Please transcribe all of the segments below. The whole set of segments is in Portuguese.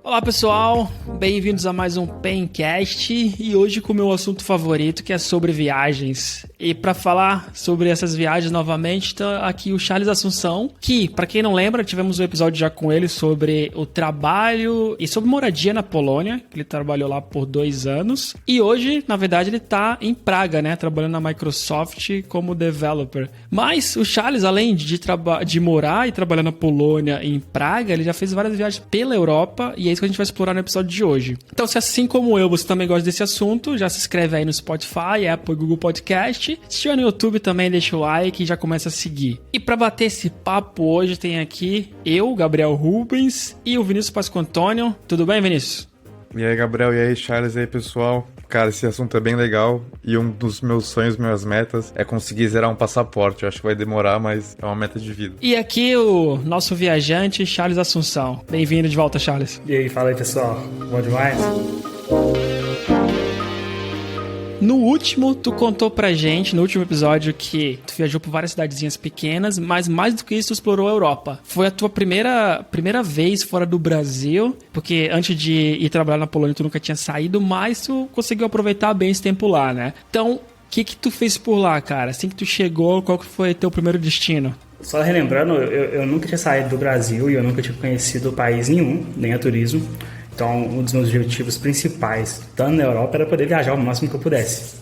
Olá pessoal, bem-vindos a mais um Pencast e hoje com o meu assunto favorito, que é sobre viagens. E para falar sobre essas viagens novamente, está aqui o Charles Assunção, que, para quem não lembra, tivemos um episódio já com ele sobre o trabalho e sobre moradia na Polônia, que ele trabalhou lá por 2 anos. E hoje, na verdade, ele está em Praga, né, trabalhando na Microsoft como developer. Mas o Charles, além de morar e trabalhar na Polônia e em Praga, ele já fez várias viagens pela Europa e é isso que a gente vai explorar no episódio de hoje. Então, se assim como eu, você também gosta desse assunto, já se inscreve aí no Spotify, Apple e Google Podcast. Se estiver no YouTube também, deixa o like e já começa a seguir. E para bater esse papo hoje, tem aqui eu, Gabriel Rubens, e o Vinícius Pasco Antônio. Tudo bem, Vinícius? E aí, Gabriel, e aí, Charles, e aí, pessoal? Cara, esse assunto é bem legal e um dos meus sonhos, minhas metas é conseguir zerar um passaporte. Eu acho que vai demorar, mas é uma meta de vida. E aqui o nosso viajante, Charles Assunção. Bem-vindo de volta, Charles. E aí, fala aí, pessoal. Bom demais? No último, tu contou pra gente, no último episódio, que tu viajou por várias cidadezinhas pequenas, mas mais do que isso, tu explorou a Europa. Foi a tua primeira vez fora do Brasil, porque antes de ir trabalhar na Polônia, tu nunca tinha saído, mas tu conseguiu aproveitar bem esse tempo lá, né? Então, o que tu fez por lá, cara? Assim que tu chegou, qual que foi teu primeiro destino? Só relembrando, eu nunca tinha saído do Brasil e eu nunca tinha conhecido país nenhum, nem a turismo. Então, um dos meus objetivos principais, estando na Europa, era poder viajar o máximo que eu pudesse.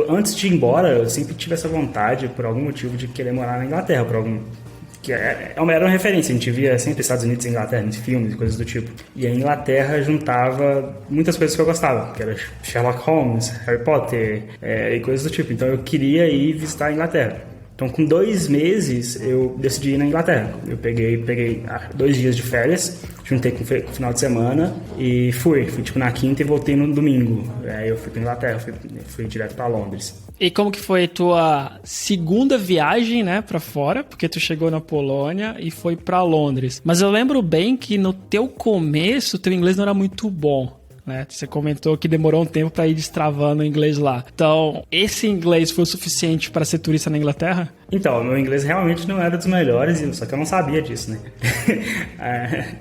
Antes de ir embora, eu sempre tive essa vontade, por algum motivo, de querer morar na Inglaterra, era uma referência, a gente via sempre Estados Unidos e Inglaterra, nos filmes e coisas do tipo. E a Inglaterra juntava muitas coisas que eu gostava, que era Sherlock Holmes, Harry Potter e coisas do tipo. Então, eu queria ir visitar a Inglaterra. Então, com 2 meses, eu decidi ir na Inglaterra. Eu peguei 2 dias de férias, juntei com o final de semana e fui tipo na quinta e voltei no domingo. Aí eu fui pra Inglaterra, fui direto pra Londres. E como que foi tua segunda viagem, né, pra fora? Porque tu chegou na Polônia e foi pra Londres. Mas eu lembro bem que no teu começo, teu inglês não era muito bom, né? Você comentou que demorou um tempo para ir destravando o inglês lá. Então, esse inglês foi o suficiente para ser turista na Inglaterra? Então, meu inglês realmente não era dos melhores, só que eu não sabia disso, né?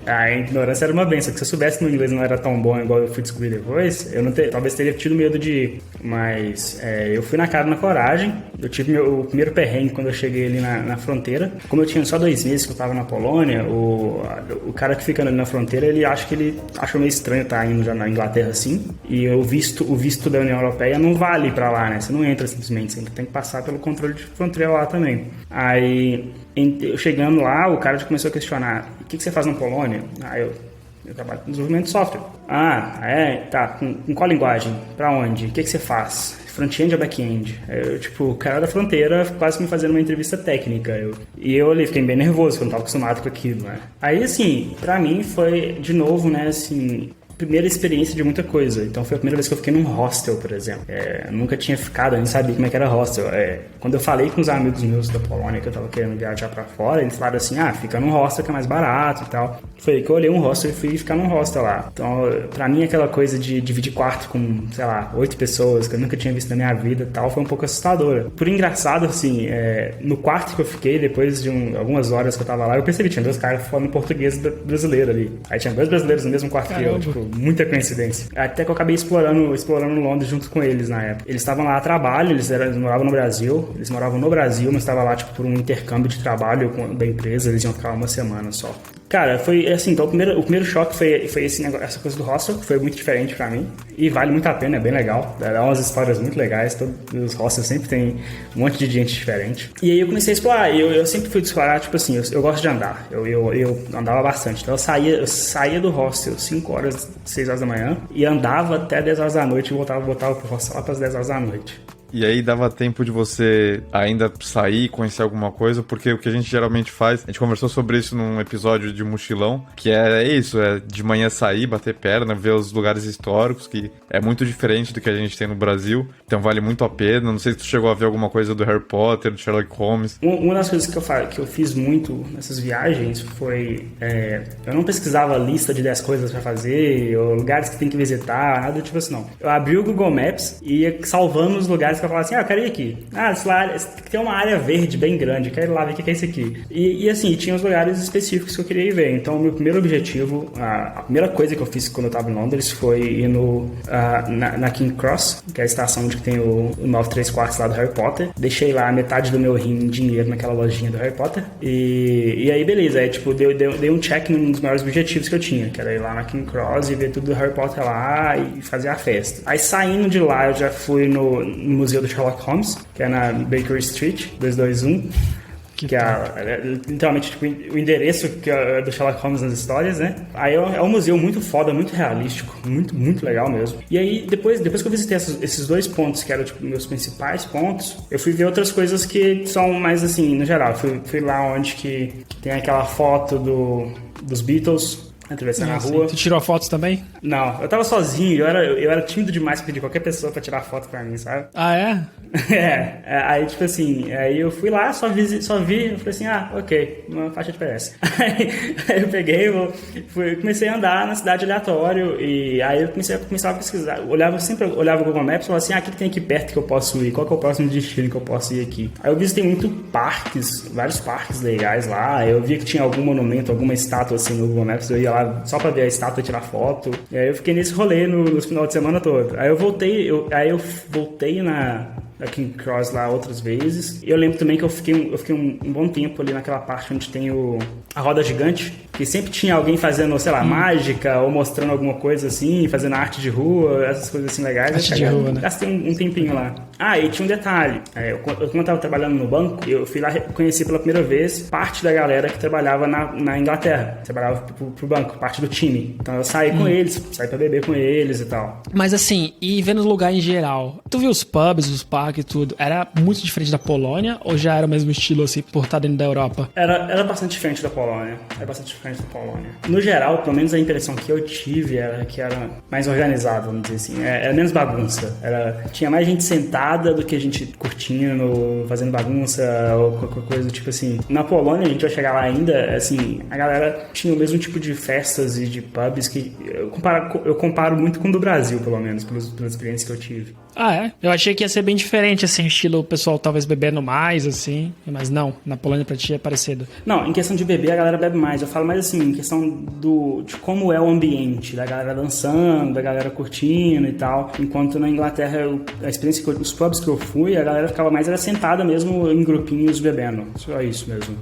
A ignorância era uma benção, que se eu soubesse que meu inglês não era tão bom igual eu fui descobrir depois, eu talvez teria tido medo de ir. Mas eu fui na cara e na coragem. Eu tive o primeiro perrengue quando eu cheguei ali na fronteira. Como eu tinha só 2 meses que eu tava na Polônia, o cara que fica ali na fronteira, ele achou meio estranho estar indo já na Inglaterra assim. E o visto da União Europeia não vale pra lá, né? Você não entra simplesmente, você tem que passar pelo controle de fronteira lá também. Aí, eu chegando lá, o cara já começou a questionar: o que você faz na Polônia? Eu trabalho com desenvolvimento de software. Tá, com qual linguagem? Pra onde? O que você faz? Front-end ou back-end? O cara da fronteira quase me fazendo uma entrevista técnica. Eu ali fiquei bem nervoso, porque eu não estava acostumado com aquilo, né? Aí, assim, pra mim foi, de novo, né, assim, primeira experiência de muita coisa. Então foi a primeira vez que eu fiquei num hostel, por exemplo. Eu nunca tinha ficado, eu nem sabia como é que era hostel. Quando eu falei com os amigos meus da Polônia que eu tava querendo viajar pra fora, eles falaram assim: fica num hostel que é mais barato e tal. Foi aí que eu olhei um hostel e fui ficar num hostel lá. Então, pra mim, aquela coisa de dividir quarto com, sei lá, 8 pessoas que eu nunca tinha visto na minha vida e tal, foi um pouco assustadora. Por engraçado, assim, no quarto que eu fiquei, depois de algumas horas que eu tava lá, eu percebi que tinha 2 caras falando português brasileiro ali. Aí tinha 2 brasileiros no mesmo quarto que eu, muita coincidência. Até que eu acabei explorando Londres junto com eles na época. Eles estavam lá a trabalho, eles moravam no Brasil, mas estavam lá por um intercâmbio de trabalho da empresa, eles iam ficar 1 semana só. Cara, foi assim, então o primeiro choque foi essa coisa do hostel, que foi muito diferente pra mim, e vale muito a pena, é bem legal, dá umas histórias muito legais, todos os hostels sempre tem um monte de gente diferente. E aí eu comecei a explorar, eu sempre fui explorar, tipo assim, eu gosto de andar, eu andava bastante, então eu saía do hostel 5 horas, 6 horas da manhã, e andava até 10 horas da noite, e voltava pro hostel lá pras 10 horas da noite. E aí dava tempo de você ainda sair, conhecer alguma coisa, porque o que a gente geralmente faz, a gente conversou sobre isso num episódio de mochilão, que é isso, de manhã sair, bater perna, ver os lugares históricos, que é muito diferente do que a gente tem no Brasil, então vale muito a pena. Não sei se tu chegou a ver alguma coisa do Harry Potter, do Sherlock Holmes. Uma das coisas que eu fiz muito nessas viagens foi, eu não pesquisava a lista de 10 coisas pra fazer, ou lugares que tem que visitar, nada do tipo assim, não. Eu abri o Google Maps e ia salvando os lugares que eu falava assim, eu quero ir aqui. Tem uma área verde bem grande, eu quero ir lá ver o que é isso aqui. E assim, tinha os lugares específicos que eu queria ir ver. Então, o meu primeiro objetivo, a primeira coisa que eu fiz quando eu estava em Londres foi ir na King Cross, que é a estação onde tem o 9¾ lá do Harry Potter. Deixei lá metade do meu rim em dinheiro naquela lojinha do Harry Potter. E aí, beleza. Aí, tipo, dei um check num dos maiores objetivos que eu tinha, que era ir lá na King Cross e ver tudo do Harry Potter lá e fazer a festa. Aí, saindo de lá, eu já fui no Museu do Sherlock Holmes, que é na Baker Street, 221. Que é literalmente tipo, o endereço que é do Sherlock Holmes nas histórias, né? Aí é um museu muito foda, muito realístico, muito, muito legal mesmo. E aí, depois que eu visitei esses dois pontos, que eram tipo, meus principais pontos, eu fui ver outras coisas que são mais assim, no geral. Fui lá onde que tem aquela foto dos Beatles atravessando a rua. Tu tirou fotos também? Não, eu tava sozinho, eu era tímido demais pra pedir qualquer pessoa pra tirar foto pra mim, sabe? Ah, é? Aí tipo assim, aí eu fui lá, só vi, eu falei assim, ok, uma faixa de pedestre. Aí eu peguei, comecei a andar na cidade aleatório, e aí eu começava a pesquisar, sempre olhava o Google Maps e falava assim, o que tem aqui perto que eu posso ir, qual que é o próximo destino que eu posso ir aqui? Aí eu visitei vários parques legais lá, eu via que tinha algum monumento, alguma estátua assim no Google Maps, eu ia lá só pra ver a estátua e tirar foto, e aí eu fiquei nesse rolê no final de semana todo. Aí eu voltei na King Cross lá outras vezes. E eu lembro também que eu fiquei um bom tempo ali naquela parte onde tem a roda gigante, que sempre tinha alguém fazendo, sei lá, mágica ou mostrando alguma coisa assim, fazendo arte de rua, essas coisas assim legais. Arte de rua, né? Gastei um tempinho lá. E tinha um detalhe. Quando eu tava trabalhando no banco, eu fui lá conheci pela primeira vez parte da galera que trabalhava na Inglaterra. Trabalhava pro banco, parte do time. Então eu saí com eles, saí pra beber com eles e tal. Mas assim, e vendo o lugar em geral, tu viu os pubs, os parques e tudo, era muito diferente da Polônia ou já era o mesmo estilo assim, por estar dentro da Europa? Era bastante diferente da Polônia. No geral, pelo menos a impressão que eu tive era que era mais organizado, vamos dizer assim. Era menos bagunça. Tinha mais gente sentada do que a gente curtindo, fazendo bagunça ou qualquer coisa tipo assim. Na Polônia, a gente vai chegar lá ainda, assim, a galera tinha o mesmo tipo de festas e de pubs que eu comparo muito com o do Brasil, pelo menos, pelas experiências que eu tive. Ah, é? Eu achei que ia ser bem diferente, assim, estilo o pessoal talvez bebendo mais, assim, mas não, na Polônia pra ti é parecido. Não, em questão de beber a galera bebe mais, eu falo mais assim, em questão de como é o ambiente, da galera dançando, da galera curtindo e tal, enquanto na Inglaterra, a experiência, os pubs que eu fui, a galera ficava mais sentada mesmo em grupinhos bebendo, só isso mesmo.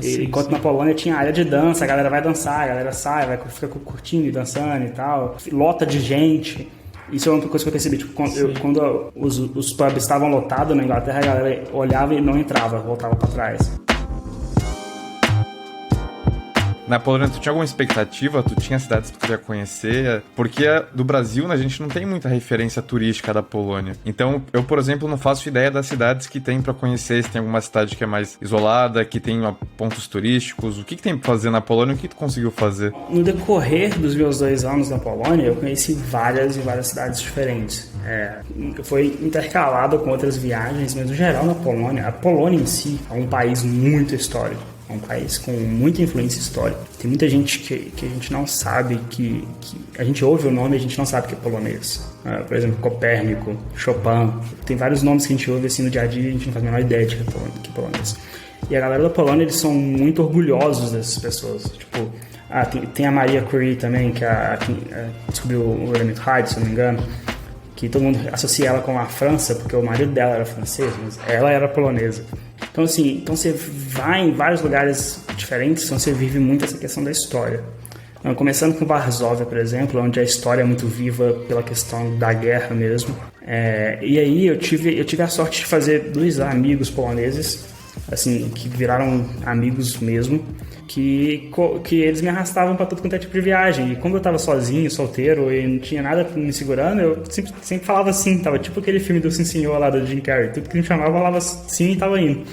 Enquanto na Polônia tinha área de dança, a galera vai dançar, a galera sai, fica curtindo e dançando e tal, lota de gente. Isso é uma coisa que eu percebi, tipo, quando os pubs estavam lotados na Inglaterra, a galera olhava e não entrava, voltava pra trás. Na Polônia, tu tinha alguma expectativa? Tu tinha cidades que tu queria conhecer? Porque do Brasil, a gente não tem muita referência turística da Polônia. Então, eu, por exemplo, não faço ideia das cidades que tem pra conhecer. Se tem alguma cidade que é mais isolada, que tem pontos turísticos. O que tem pra fazer na Polônia? O que tu conseguiu fazer? No decorrer dos meus 2 anos na Polônia, eu conheci várias cidades diferentes. Foi intercalado com outras viagens, mas no geral na Polônia, a Polônia em si é um país muito histórico. É um país com muita influência histórica. Tem muita gente que a gente não sabe que a gente ouve o nome e a gente não sabe que é polonês. Por exemplo, Copérnico, Chopin. Tem vários nomes que a gente ouve assim no dia a dia e a gente não faz a menor ideia de que é polonês. E a galera da Polônia, eles são muito orgulhosos dessas pessoas. Tipo, tem a Maria Curie também, que descobriu o elemento rádio, se não me engano. Que todo mundo associa ela com a França, porque o marido dela era francês, mas ela era polonesa. Então, assim, você vai em vários lugares diferentes, então você vive muito essa questão da história. Começando com Varsóvia, por exemplo, onde a história é muito viva pela questão da guerra mesmo. E aí eu tive a sorte de fazer 2 amigos poloneses, assim, que viraram amigos mesmo, que eles me arrastavam para tudo quanto é tipo de viagem. E como eu tava sozinho, solteiro, e não tinha nada me segurando, eu sempre falava sim. Tava tipo aquele filme do Sim Senhor lá do Jim Carrey. Tudo que me chamava, eu falava sim e tava indo.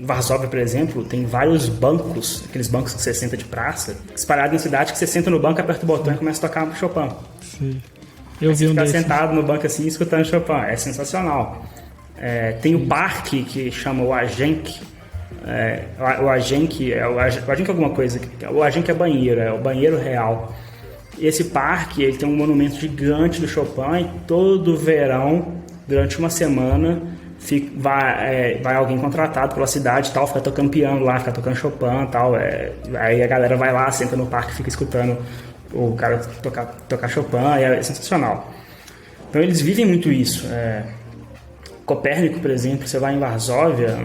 Em Varsóvia, por exemplo, tem vários bancos, aqueles bancos que você senta de praça, espalhados na cidade, que você senta no banco, aperta o botão e começa a tocar Chopin. Sim. Eu vi um desse. Ficar sentado no banco assim, escutando Chopin. É sensacional. Tem o parque que chama o Agenk. O Agenk é alguma coisa. O Agenk é banheiro, é o banheiro real. E esse parque, ele tem um monumento gigante do Chopin e todo verão, durante uma semana, vai alguém contratado pela cidade e tal, fica tocando piano lá, fica tocando Chopin e tal. Aí a galera vai lá, senta no parque, fica escutando o cara tocar Chopin, e é sensacional. Então eles vivem muito isso. Copérnico, por exemplo, você vai em Varsóvia,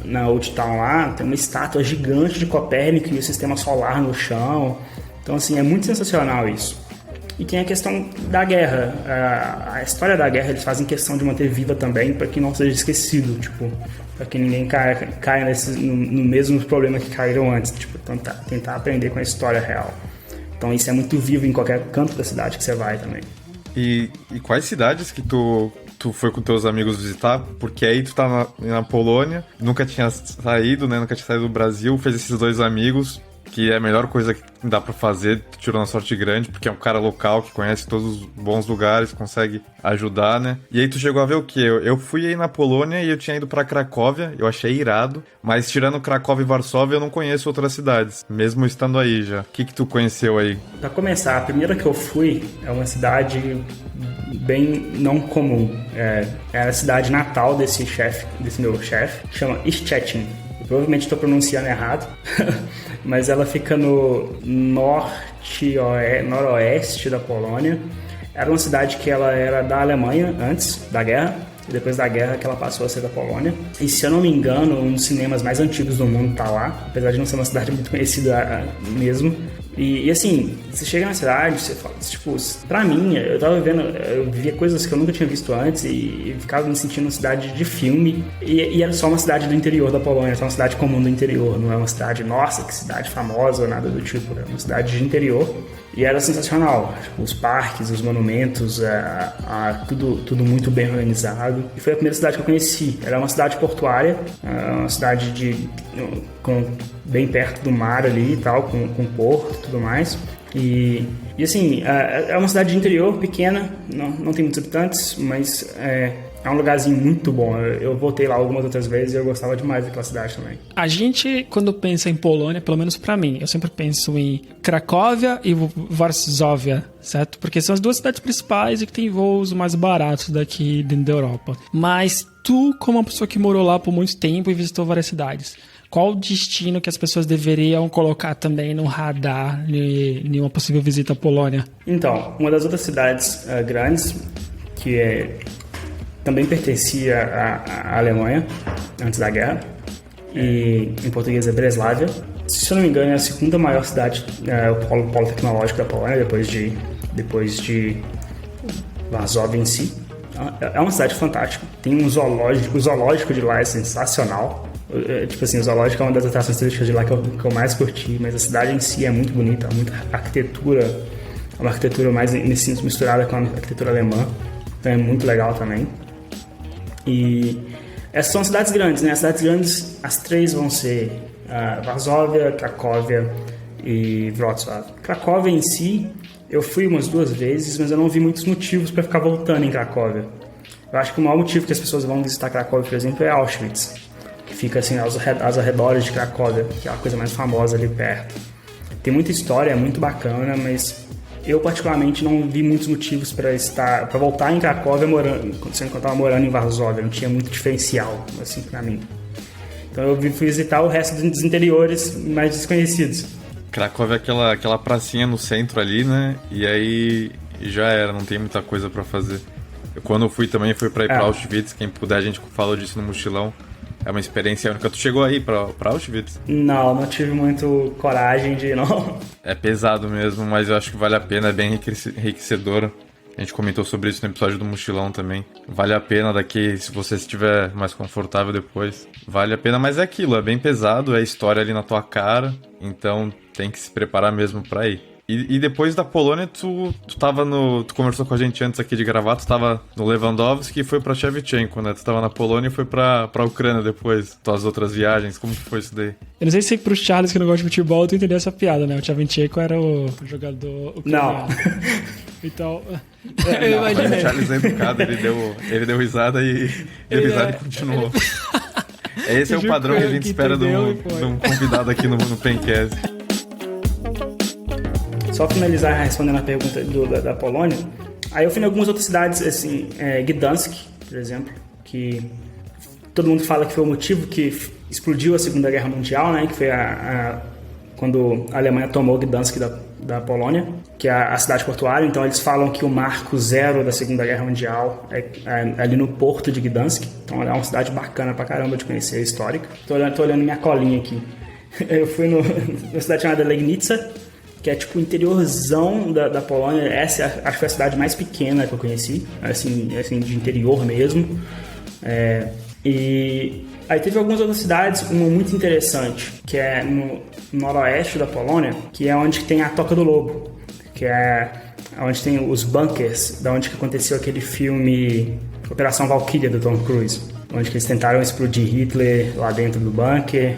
na Old Town lá, tem uma estátua gigante de Copérnico e o sistema solar no chão. Então, assim, é muito sensacional isso. E tem a questão da guerra. A história da guerra eles fazem questão de manter viva também, para que não seja esquecido, tipo, para que ninguém caia no mesmo problema que caíram antes, tipo, tentar aprender com a história real. Então isso é muito vivo em qualquer canto da cidade que você vai também. E quais cidades que tu foi com teus amigos visitar? Porque aí tu tá na Polônia, nunca tinha saído, né? Nunca tinha saído do Brasil, fez esses 2 amigos, que é a melhor coisa que dá pra fazer, tu tirou uma sorte grande, porque é um cara local que conhece todos os bons lugares, consegue ajudar, né? E aí tu chegou a ver o quê? Eu fui aí na Polônia e eu tinha ido pra Cracóvia, eu achei irado, mas tirando Cracóvia e Varsóvia eu não conheço outras cidades, mesmo estando aí já. O que tu conheceu aí? Pra começar, a primeira que eu fui é uma cidade bem não comum. É a cidade natal desse meu chefe, chama Szczecin. Eu provavelmente estou pronunciando errado, mas ela fica no noroeste da Polônia. Era uma cidade que ela era da Alemanha antes da guerra, e depois da guerra que ela passou a ser da Polônia. E se eu não me engano, um dos cinemas mais antigos do mundo tá lá, apesar de não ser uma cidade muito conhecida mesmo. E assim, você chega na cidade, você fala, tipo, pra mim, eu via coisas que eu nunca tinha visto antes e ficava me sentindo uma cidade de filme. E era só uma cidade do interior da Polônia, só uma cidade comum do interior, não é uma cidade, nossa, que cidade famosa ou nada do tipo, era uma cidade de interior. E era sensacional, tipo, os parques, os monumentos, tudo muito bem organizado. E foi a primeira cidade que eu conheci. Era uma cidade portuária, uma cidade bem perto do mar ali e tal, com porto e tudo mais. E assim, é uma cidade de interior, pequena, não tem muitos habitantes, mas é um lugarzinho muito bom. Eu voltei lá algumas outras vezes e eu gostava demais daquela cidade também. A gente, quando pensa em Polônia, pelo menos pra mim, eu sempre penso em Cracóvia e Varsóvia, certo? Porque são as 2 cidades principais e que tem voos mais baratos daqui dentro da Europa. Mas tu, como uma pessoa que morou lá por muito tempo e visitou várias cidades, qual o destino que as pessoas deveriam colocar também no radar em uma possível visita à Polônia? Então, uma das outras cidades grandes, que também pertencia à Alemanha antes da guerra, e em português é Breslávia. Se eu não me engano, é a segunda maior cidade, o polo tecnológico da Polônia, depois de Varsóvia em si. É uma cidade fantástica. Tem um zoológico, o zoológico de lá é sensacional. Tipo assim, o zoológico é uma das atrações turísticas de lá que eu mais curti, mas a cidade em si é muito bonita, muita arquitetura, é uma arquitetura mais misturada com a arquitetura alemã, então é muito legal também. E essas são cidades grandes, né? As cidades grandes, as 3 vão ser Varsóvia, Cracóvia e Wrocław. Cracóvia em si, eu fui umas 2 vezes, mas eu não vi muitos motivos para ficar voltando em Cracóvia. Eu acho que o maior motivo que as pessoas vão visitar Cracóvia, por exemplo, é Auschwitz, que fica assim aos arredores de Cracóvia, que é a coisa mais famosa ali perto. Tem muita história, é muito bacana, mas eu particularmente não vi muitos motivos para voltar em Cracóvia quando eu estava morando em Varsóvia. Não tinha muito diferencial assim para mim. Então eu fui visitar o resto dos interiores mais desconhecidos. Cracóvia é aquela pracinha no centro ali, né? E aí já era, não tem muita coisa para fazer. Quando eu fui também, fui para ir para Auschwitz. Quem puder, a gente falou disso no mochilão. É uma experiência única. Tu chegou aí pra Auschwitz? Não tive muito coragem de ir, não. É pesado mesmo, mas eu acho que vale a pena, é bem enriquecedor. A gente comentou sobre isso no episódio do mochilão também. Vale a pena daqui, se você estiver mais confortável depois. Vale a pena, mas é aquilo, é bem pesado, é história ali na tua cara. Então tem que se preparar mesmo pra ir. E depois da Polônia, tu conversou com a gente antes aqui de gravar, tu tava no Lewandowski e foi pra Shevchenko, né? Tu tava na Polônia e foi pra Ucrânia depois, tuas outras viagens, como que foi isso daí? Eu não sei se pro Charles, que não gosta de futebol, tu entendeu essa piada, né? O Shevchenko era o jogador ucraniano. Não. Então, eu imaginei. O Charles é educado, ele deu risada e continuou. Esse é o padrão que a gente espera de um convidado aqui no Pencast. Só finalizar respondendo a pergunta da Polônia, aí eu fui em algumas outras cidades, assim, Gdansk, por exemplo, que todo mundo fala que foi o motivo que explodiu a Segunda Guerra Mundial, né? Que foi quando a Alemanha tomou Gdansk da Polônia, que é a cidade portuária. Então eles falam que o marco zero da Segunda Guerra Mundial é ali no porto de Gdansk. Então é uma cidade bacana pra caramba de conhecer, histórica. Tô olhando minha colinha aqui. Eu fui numa cidade chamada Legnica, que é tipo o interiorzão da Polônia. Essa acho que foi a cidade mais pequena que eu conheci, assim de interior mesmo. E aí teve algumas outras cidades, uma muito interessante, que é no noroeste da Polônia, que é onde tem a Toca do Lobo, que é onde tem os bunkers, da onde que aconteceu aquele filme Operação Valkyria do Tom Cruise, onde que eles tentaram explodir Hitler lá dentro do bunker,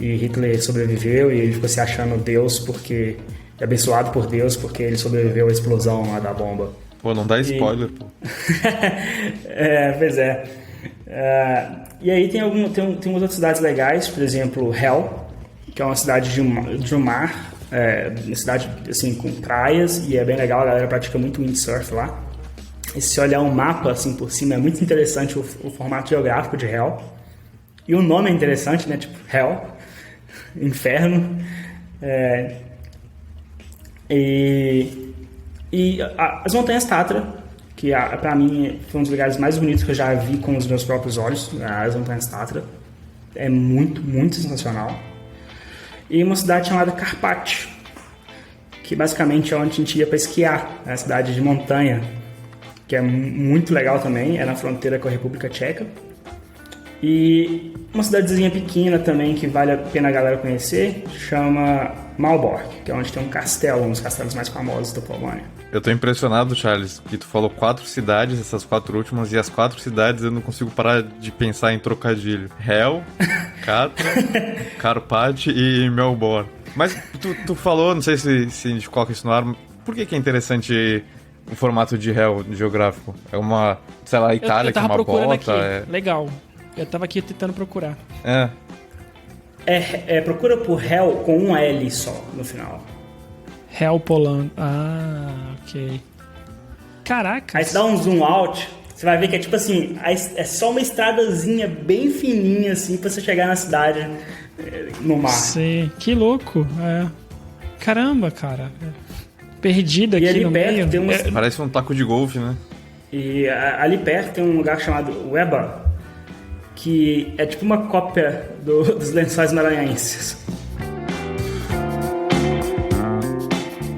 e Hitler sobreviveu e ele ficou se achando Deus porque abençoado por Deus porque ele sobreviveu à explosão lá da bomba. Pô, não dá spoiler, pô. Pois é. E aí tem umas outras cidades legais, por exemplo, Hell, que é uma cidade de um mar, uma cidade assim, com praias, e é bem legal, a galera pratica muito windsurf lá. E se olhar um mapa assim por cima, é muito interessante o formato geográfico de Hell. E o nome é interessante, né? Tipo, Hell, inferno. E as Montanhas Tatra, que pra mim foi um dos lugares mais bonitos que eu já vi com os meus próprios olhos, as Montanhas Tatra. É muito, muito sensacional. E uma cidade chamada Karpat, que basicamente é onde a gente ia para esquiar, é a cidade de montanha, que é muito legal também, é na fronteira com a República Tcheca. E uma cidadezinha pequena também que vale a pena a galera conhecer, chama Malbork, que é onde tem um castelo, um dos castelos mais famosos da Polônia. Eu tô impressionado, Charles, que tu falou 4 cidades, essas 4 últimas, e as 4 cidades eu não consigo parar de pensar em trocadilho. Hell, Katra, Karpat e Melbourne. Mas tu falou, não sei se a gente coloca isso no ar, por que é interessante o formato de Hell geográfico? É uma, sei lá, Itália, que é uma bota? Legal. Eu tava aqui tentando procurar. Procura por Hell com um L só no final. Hell Poland. Ah, ok. Caraca. Aí você dá um zoom out, você vai ver que é tipo assim, é só uma estradazinha bem fininha assim pra você chegar na cidade no mar. Sim, que louco. Caramba, cara. Perdido aqui ali no perto meio. Parece um taco de golfe, né? E ali perto tem um lugar chamado Weba, que é tipo uma cópia dos Lençóis Maranhenses.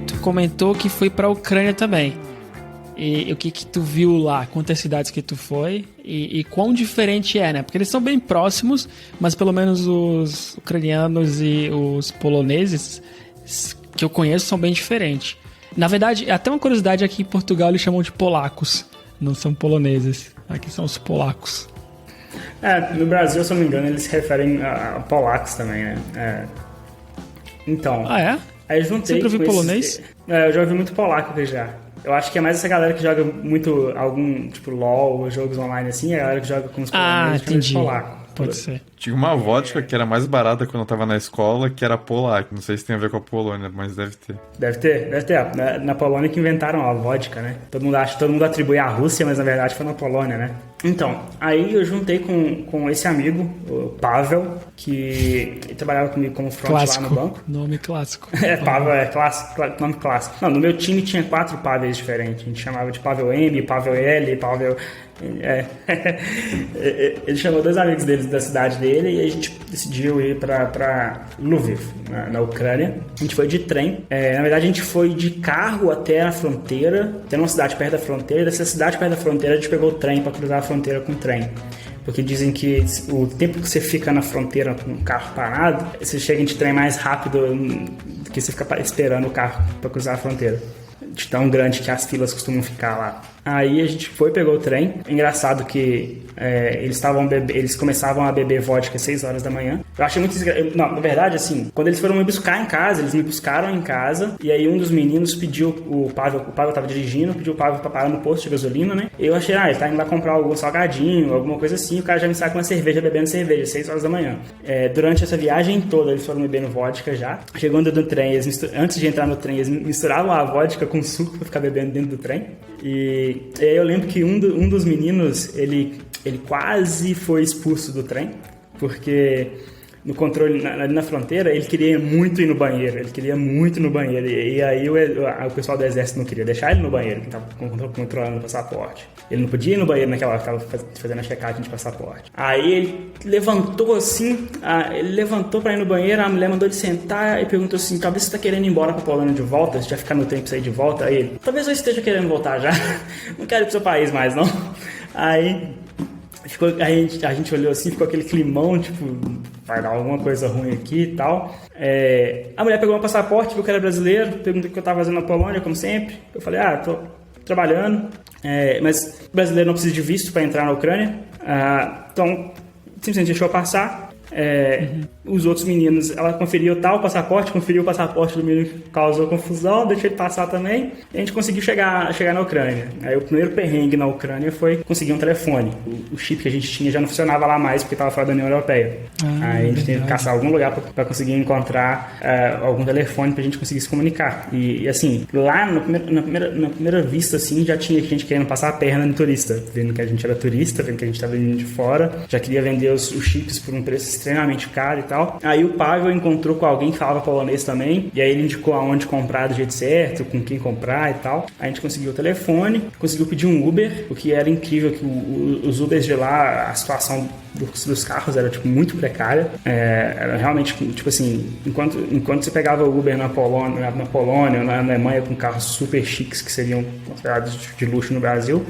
Tu comentou que foi pra Ucrânia também. E o que tu viu lá? Quantas cidades que tu foi? E quão diferente é, né? Porque eles são bem próximos, mas pelo menos os ucranianos e os poloneses que eu conheço são bem diferentes. Na verdade, até uma curiosidade, aqui em Portugal eles chamam de polacos. Não são poloneses. Aqui são os polacos. No Brasil, se eu não me engano, eles se referem a polacos também, né? Então... Ah, é? Aí eu juntei. Sempre ouvi polonês? Eu já ouvi muito polaco aqui já. Eu acho que é mais essa galera que joga muito algum, tipo, LOL, jogos online assim, é a galera que joga com os poloneses. Entendi. Polaco. Pode ser. Tinha uma vodka que era mais barata quando eu tava na escola, que era polaca. Não sei se tem a ver com a Polônia, mas deve ter. Deve ter. Na Polônia que inventaram a vodka, né? Todo mundo atribui à Rússia, mas na verdade foi na Polônia, né? Então, aí eu juntei com esse amigo, o Pavel, que trabalhava comigo como front clássico. Lá no banco. Nome clássico. Pavel é clássico, nome clássico. Não, no meu time tinha 4 Pavels diferentes. A gente chamava de Pavel M, Pavel L, Pavel... Ele chamou 2 amigos deles da cidade dele e a gente decidiu ir pra Lviv, na Ucrânia. A gente foi de trem. Na verdade, a gente foi de carro até a fronteira, até uma cidade perto da fronteira. Dessa cidade perto da fronteira, a gente pegou o trem pra cruzar a fronteira com o trem. Porque dizem que o tempo que você fica na fronteira com o carro parado, você chega de trem mais rápido do que você fica esperando o carro pra cruzar a fronteira. De tão grande que as filas costumam ficar lá. Aí a gente pegou o trem. Engraçado que eles começavam a beber vodka às 6 horas da manhã. Eu achei muito... Não, na verdade, assim, quando eles foram me buscar em casa, eles me buscaram em casa, e aí um dos meninos pediu, o Pavel tava dirigindo, pediu o Pavel pra parar no posto de gasolina, né? E eu achei, ele tá indo lá comprar algum salgadinho, alguma coisa assim, o cara já me sai com uma cerveja, bebendo cerveja, 6 horas da manhã. Durante essa viagem toda, eles foram bebendo vodka já. Chegando no trem, antes de entrar no trem, eles misturavam a vodka com suco pra ficar bebendo dentro do trem. E aí eu lembro que um dos meninos, ele ele quase foi expulso do trem, porque no controle, ali na fronteira, ele queria muito ir no banheiro, e aí o pessoal do exército não queria deixar ele no banheiro, que estava controlando o passaporte. Ele não podia ir no banheiro naquela hora que estava fazendo a checagem de passaporte. Aí ele levantou assim, para ir no banheiro, a mulher mandou ele sentar e perguntou assim, talvez você está querendo ir embora para a Polônia de volta, você já ficar no tempo para sair de volta? Aí ele, talvez eu esteja querendo voltar já, não quero ir pro seu país mais não. Aí a gente olhou assim, ficou aquele climão, tipo, vai dar alguma coisa ruim aqui e tal. A mulher pegou meu passaporte, viu que era brasileiro, perguntou o que eu estava fazendo na Polônia, como sempre. Eu falei, tô trabalhando, mas brasileiro não precisa de visto para entrar na Ucrânia. Então, simplesmente deixou eu passar. Os outros meninos, ela conferiu o passaporte do menino que causou confusão, deixou ele passar também, e a gente conseguiu chegar na Ucrânia. Aí o primeiro perrengue na Ucrânia foi conseguir um telefone. O chip que a gente tinha já não funcionava lá mais porque estava fora da União Europeia. Aí a gente teve que caçar algum lugar para conseguir encontrar algum telefone para a gente conseguir se comunicar. E assim, lá na primeira vista assim, já tinha gente querendo passar a perna no turista, vendo que a gente era turista, vendo que a gente estava vindo de fora, já queria vender os chips por um preço extremamente caro e tal. Aí o Pavel encontrou com alguém que falava polonês também, e aí ele indicou aonde comprar do jeito certo, com quem comprar e tal. Aí a gente conseguiu o telefone, conseguiu pedir um Uber, o que era incrível, que os Ubers de lá, a situação dos carros era tipo muito precária. Era realmente tipo assim, enquanto você pegava o Uber na Polônia ou na Alemanha com carros super chiques que seriam considerados de luxo no Brasil,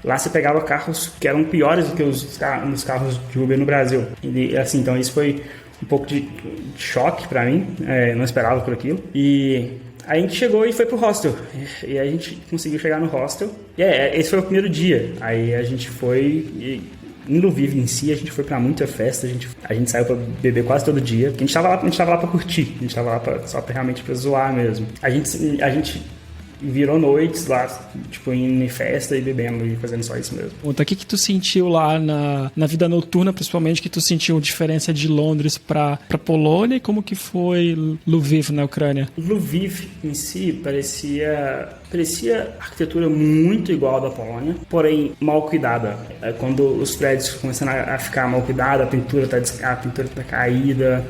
lá você pegava carros que eram piores do que os carros de Uber no Brasil. E assim, então isso foi um pouco de choque pra mim, não esperava por aquilo. E aí a gente chegou e foi pro hostel. E a gente conseguiu chegar no hostel. E esse foi o primeiro dia. Aí a gente foi... Em Lviv em si, a gente foi pra muita festa, a gente saiu pra beber quase todo dia, porque a gente tava lá pra curtir, a gente tava lá só realmente pra zoar mesmo. A gente virou noites lá, tipo, indo em festa e bebendo e fazendo só isso mesmo. Então, o que tu sentiu lá na vida noturna, principalmente, que tu sentiu diferença de Londres pra Polônia, e como que foi Lviv na Ucrânia? Lviv em si parecia arquitetura muito igual à da Polônia, porém mal cuidada. Quando os prédios começaram a ficar mal cuidados, a pintura tá caída,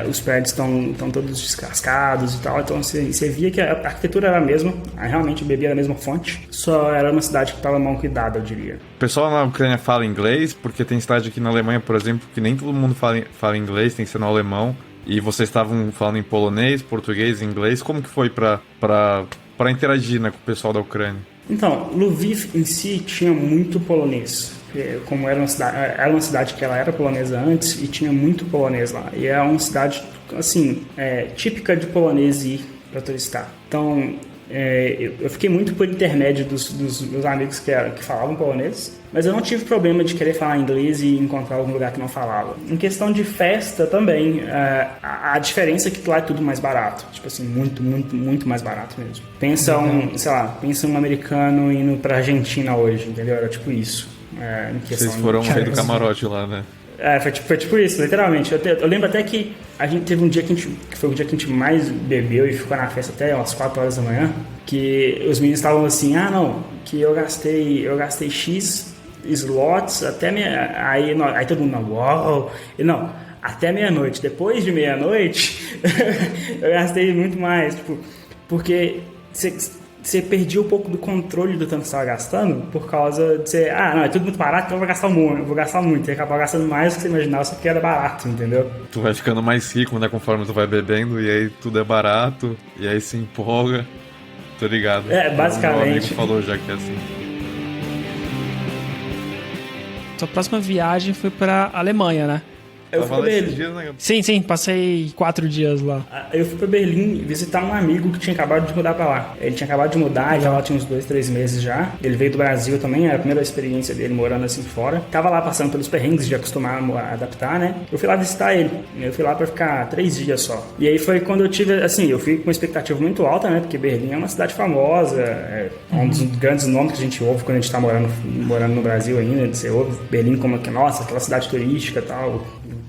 os prédios estão todos descascados e tal, então você via que a arquitetura era a mesma, realmente bebia da mesma fonte, só era uma cidade que estava mal cuidada, eu diria. O pessoal na Ucrânia fala inglês, porque tem cidade aqui na Alemanha, por exemplo, que nem todo mundo fala inglês, tem que ser no alemão, e vocês estavam falando em polonês, português, inglês. Como que foi para interagir, né, com o pessoal da Ucrânia? Então, Lviv em si tinha muito polonês. Como era uma cidade que ela era polonesa antes e tinha muito polonês lá. E é uma cidade, assim, típica de polonês ir para turistar. Então, eu fiquei muito por intermédio dos meus amigos que falavam polonês, mas eu não tive problema de querer falar inglês e encontrar algum lugar que não falava. Em questão de festa também, a diferença é que lá é tudo mais barato. Tipo assim, muito, muito, muito mais barato mesmo. Pensa um americano indo pra Argentina hoje, entendeu? Era tipo isso. Vocês foram o rei do camarote lá, né? Foi tipo isso, literalmente. Eu lembro até que a gente teve um dia que foi o dia que a gente mais bebeu e ficou na festa até umas 4 horas da manhã, que os meninos estavam assim, que eu gastei X slots até aí todo mundo, uau! Não, até meia-noite. Depois de meia-noite, eu gastei muito mais, tipo, porque você perdia um pouco do controle do tanto que você estava gastando por causa de você... é tudo muito barato, então eu vou gastar muito. E acabou gastando mais do que você imaginava, só porque era barato, entendeu? Tu vai ficando mais rico, né, conforme tu vai bebendo, e aí tudo é barato, e aí se empolga. Tô ligado. Basicamente. Meu amigo falou já que é assim. Sua próxima viagem foi pra Alemanha, né? Eu fui pra Berlim. Dias, né? Sim, passei 4 dias lá. Eu fui pra Berlim visitar um amigo que tinha acabado de mudar pra lá. Ele tinha acabado de mudar, já lá tinha uns 2-3 meses já. Ele veio do Brasil também, era a primeira experiência dele morando assim fora. Tava lá passando pelos perrengues de acostumar a adaptar, né? Eu fui lá visitar ele. Eu fui lá pra ficar 3 dias só. E aí foi quando eu tive, assim, eu fui com uma expectativa muito alta, né? Porque Berlim é uma cidade famosa, é um dos grandes nomes que a gente ouve quando a gente tá morando no Brasil ainda. Você ouve Berlim como que, nossa, aquela cidade turística e tal.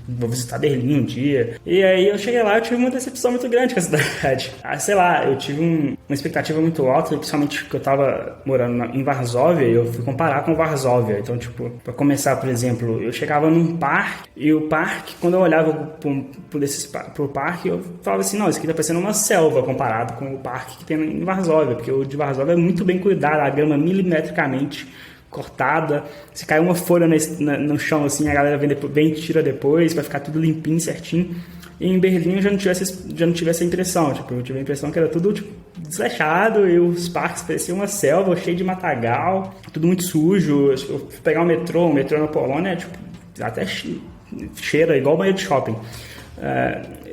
vou visitar Berlim um dia. E aí eu cheguei lá, eu tive uma decepção muito grande com a cidade. Sei lá, eu tive uma expectativa muito alta, principalmente que eu tava morando em Varsóvia, e eu fui comparar com Varsóvia. Então, tipo, pra começar, por exemplo, eu chegava num parque, e o parque, quando eu olhava pro parque, eu falava assim, não, isso aqui tá parecendo uma selva comparado com o parque que tem em Varsóvia, porque o de Varsóvia é muito bem cuidado, a grama milimetricamente cortada, se cai uma folha no chão assim, a galera vem e tira depois, vai ficar tudo limpinho, certinho. E em Berlim eu já não tive essa impressão, tipo, eu tive a impressão que era tudo tipo, desleixado, e os parques pareciam uma selva, cheio de matagal, tudo muito sujo. Eu fui pegar o metrô na Polônia, tipo, até cheira igual banheiro de shopping.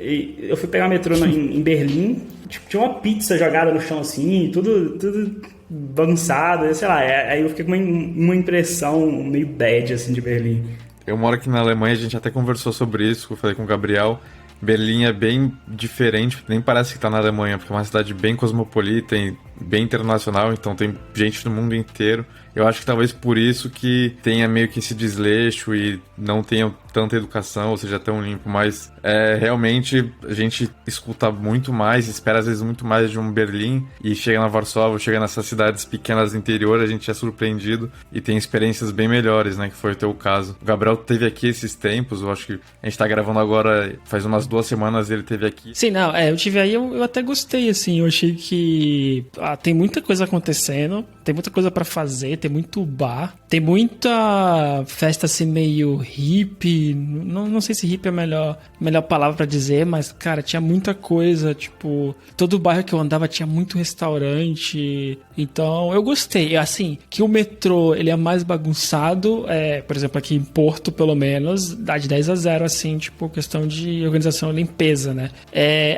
E eu fui pegar o metrô em Berlim, tipo, tinha uma pizza jogada no chão assim, tudo bagunçado, sei lá, aí eu fiquei com uma impressão meio bad assim de Berlim. Eu moro aqui na Alemanha, a gente até conversou sobre isso, eu falei com o Gabriel. Berlim é bem diferente, nem parece que tá na Alemanha, porque é uma cidade bem cosmopolita, bem internacional, então tem gente do mundo inteiro. Eu acho que talvez por isso que tenha meio que esse desleixo e não tenha tanta educação, ou seja, tão limpo, mas realmente a gente escuta muito mais, espera às vezes muito mais de um Berlim, e chega na Varsóvia, chega nessas cidades pequenas do interior, a gente é surpreendido e tem experiências bem melhores, né, que foi o teu caso. O Gabriel teve aqui esses tempos, eu acho que a gente tá gravando agora, faz umas 2 semanas ele teve aqui. Sim, não, eu tive aí, eu até gostei, assim, eu achei que tem muita coisa acontecendo, tem muita coisa pra fazer, tem muito bar, tem muita festa assim meio hippie, não sei se hippie é a melhor palavra pra dizer, mas cara, tinha muita coisa, tipo, todo o bairro que eu andava tinha muito restaurante, então eu gostei, assim, que o metrô ele é mais bagunçado, por exemplo aqui em Porto pelo menos, dá de 10-0 assim, tipo, questão de organização e limpeza, né?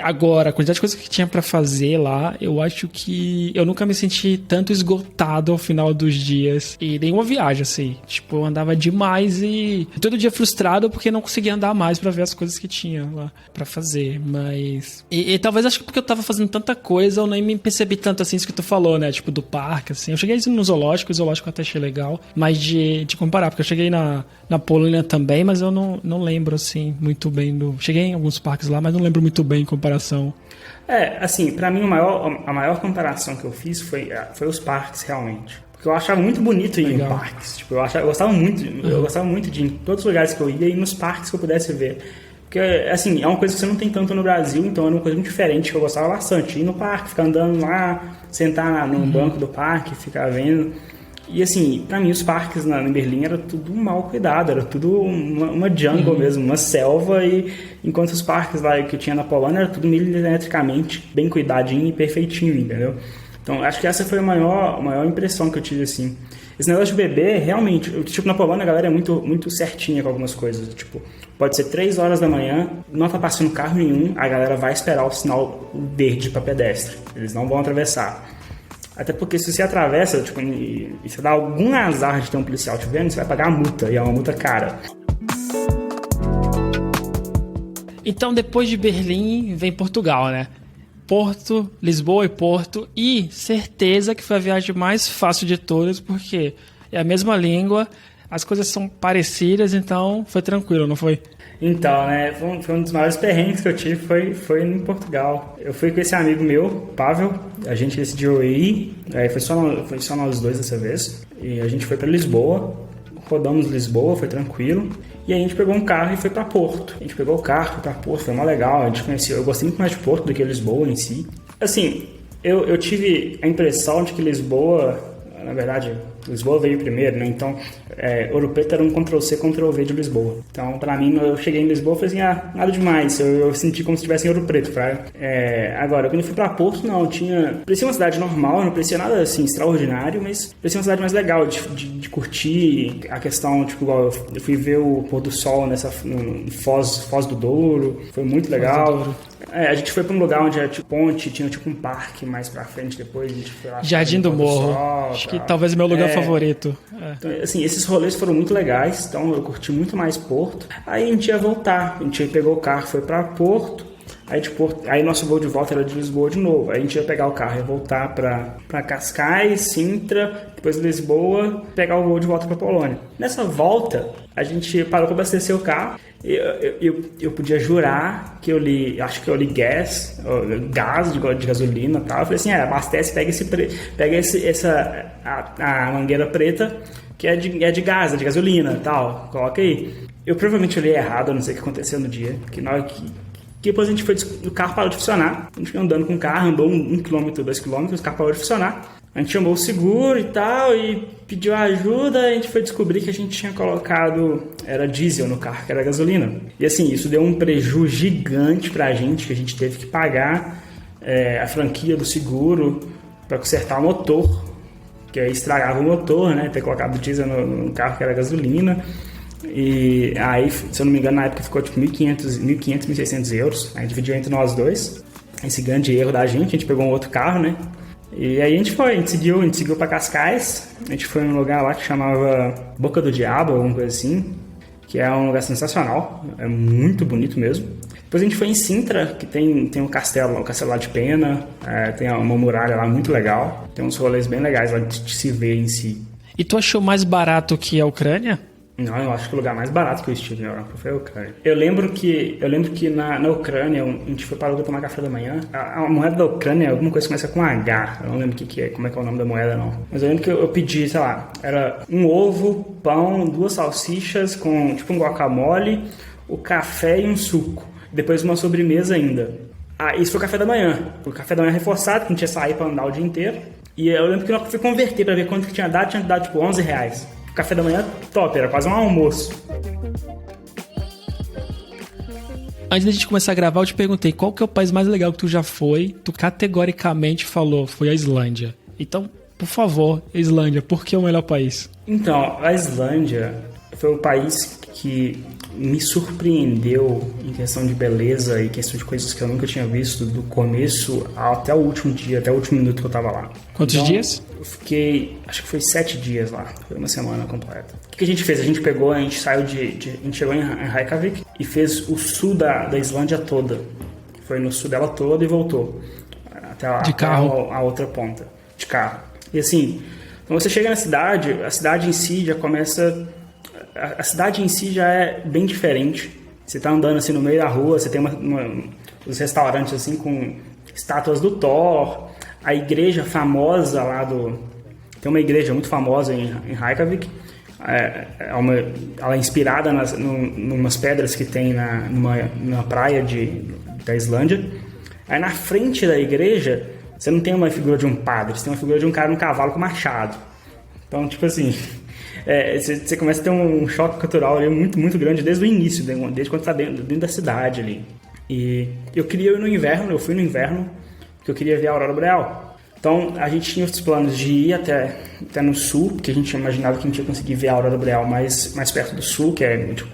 Agora, a quantidade de coisas que tinha pra fazer lá, eu acho que eu nunca me senti tanto esgotado ao final dos dias e nenhuma viagem, assim, tipo, eu andava demais e todo dia frustrado porque não conseguia andar mais pra ver as coisas que tinha lá pra fazer, mas e talvez acho que porque eu tava fazendo tanta coisa eu nem me percebi tanto assim isso que tu falou, né, tipo do parque, assim, eu cheguei no zoológico, o zoológico eu até achei legal, mas de comparar, porque eu cheguei na Polônia também, mas eu não lembro assim muito bem cheguei em alguns parques lá, mas não lembro muito bem em comparação. Assim, pra mim a maior comparação que eu fiz foi os parques, realmente. Porque eu achava muito bonito ir em parques. Tipo, eu gostava muito de ir em todos os lugares que eu ia e nos parques que eu pudesse ver. Porque, assim, é uma coisa que você não tem tanto no Brasil, então era uma coisa muito diferente que eu gostava bastante. Ir no parque, ficar andando lá, sentar num banco do parque, ficar vendo. E assim, pra mim os parques em Berlim era tudo mal cuidado, era tudo uma jungle mesmo, uma selva, e enquanto os parques lá que eu tinha na Polônia era tudo milimetricamente bem cuidadinho e perfeitinho, entendeu? Então acho que essa foi a maior impressão que eu tive, assim. Esse negócio de beber, realmente, tipo, na Polônia a galera é muito, muito certinha com algumas coisas, tipo, pode ser 3 horas da manhã, não tá passando carro nenhum, a galera vai esperar o sinal verde para pedestre, eles não vão atravessar. Até porque se você atravessa, tipo, e você dá algum azar de ter um policial te vendo, você vai pagar a multa, e é uma multa cara. Então, depois de Berlim, vem Portugal, né? Porto, Lisboa e Porto, e certeza que foi a viagem mais fácil de todas, porque é a mesma língua, as coisas são parecidas, então foi tranquilo, não foi? Então, né, foi um dos maiores perrengues que eu tive, foi em Portugal. Eu fui com esse amigo meu, Pavel, a gente decidiu ir, foi só nós dois dessa vez, e a gente foi para Lisboa, rodamos Lisboa, foi tranquilo, e aí a gente pegou um carro e foi para Porto. A gente pegou o carro, foi para Porto, foi mó legal, a gente conheceu, eu gostei muito mais de Porto do que Lisboa em si. Assim, eu tive a impressão de que Lisboa, na verdade, Lisboa veio primeiro, né? Então, Ouro Preto era um Ctrl-C, Ctrl-V de Lisboa. Então, pra mim, eu cheguei em Lisboa e falei assim, nada demais. Eu senti como se estivesse em Ouro Preto, praia. Agora, quando eu fui pra Porto, não, parecia uma cidade normal, não parecia nada, assim, extraordinário, mas parecia uma cidade mais legal de curtir a questão, tipo, igual eu fui ver o pôr do sol no Foz do Douro, foi muito legal. A gente foi pra um lugar onde era tipo ponte, tinha tipo um parque mais pra frente depois, a gente foi lá. Jardim do Morro, acho que talvez é meu lugar favorito. Então, assim, esses rolês foram muito legais, então eu curti muito mais Porto. Aí a gente ia voltar, a gente pegou o carro, foi pra Porto, Aí, tipo, aí nosso voo de volta era de Lisboa de novo. Aí a gente ia pegar o carro e voltar pra Cascais, Sintra, depois Lisboa, pegar o voo de volta pra Polônia. Nessa volta, a gente parou pra abastecer o carro. Eu podia jurar que acho que eu li gás de gasolina e tal. Eu falei assim, abastece, pega a mangueira preta, que é de gás, é de gasolina e tal, coloca aí. Eu provavelmente olhei errado, eu não sei o que aconteceu no dia, que na hora que depois a gente o carro parou de funcionar, a gente foi andando com o carro, andou 1 km, 2 km, o carro parou de funcionar. A gente chamou o seguro e tal, e pediu ajuda, a gente foi descobrir que a gente tinha colocado, era diesel no carro, que era gasolina. E assim, isso deu um prejuízo gigante pra gente, que a gente teve que pagar a franquia do seguro para consertar o motor, que aí estragava o motor, né, ter colocado diesel no carro que era gasolina. E aí, se eu não me engano, na época ficou tipo 1.600 euros, a gente dividiu entre nós dois, esse grande erro da gente, a gente pegou um outro carro, né. E aí a gente seguiu pra Cascais, a gente foi num lugar lá que chamava Boca do Diabo, alguma coisa assim, que é um lugar sensacional, é muito bonito mesmo. Depois a gente foi em Sintra, que tem o castelo lá de Pena, tem uma muralha lá muito legal, tem uns rolês bem legais lá de se ver em si. E tu achou mais barato que a Ucrânia? Não, eu acho que o lugar mais barato que eu estive na Europa foi a Ucrânia. Eu lembro que na Ucrânia a gente foi parado para tomar café da manhã. A moeda da Ucrânia, alguma coisa que começa com H. Eu não lembro como é que é o nome da moeda, não. Mas eu lembro que eu pedi, sei lá, era um ovo, pão, 2 salsichas com tipo um guacamole, o café e um suco. Depois uma sobremesa ainda. Isso foi o café da manhã. O café da manhã reforçado, que a gente ia sair para andar o dia inteiro. E eu lembro que eu fui converter para ver quanto que tinha dado tipo R$11. Café da manhã top, era quase um almoço. Antes da gente começar a gravar, eu te perguntei qual que é o país mais legal que tu já foi. Tu categoricamente falou, foi a Islândia. Então, por favor, Islândia, por que é o melhor país? Então, a Islândia foi o país que me surpreendeu em questão de beleza e questão de coisas que eu nunca tinha visto do começo até o último dia, até o último minuto que eu tava lá. Quantos dias? Eu fiquei, acho que foi 7 dias lá, foi uma semana completa. O que a gente fez? A gente chegou em Reykjavik e fez o sul da Islândia toda. Foi no sul dela toda e voltou até lá, de carro? Até a outra ponta, de carro. E assim, quando você chega na cidade, a cidade em si já começa... A cidade em si já é bem diferente. Você tá andando assim no meio da rua, você tem os restaurantes assim com estátuas do Thor, a igreja famosa lá tem uma igreja muito famosa em Reykjavik, ela é inspirada numas pedras que tem numa praia da Islândia. Aí na frente da igreja você não tem uma figura de um padre, você tem uma figura de um cara num cavalo com machado. Então, tipo assim, você começa a ter um choque cultural ali muito, muito grande desde o início, desde quando você está dentro da cidade ali. E eu fui no inverno, porque eu queria ver a aurora boreal. Então, a gente tinha os planos de ir até no sul, porque a gente imaginava que a gente ia conseguir ver a aurora boreal mais perto do sul, que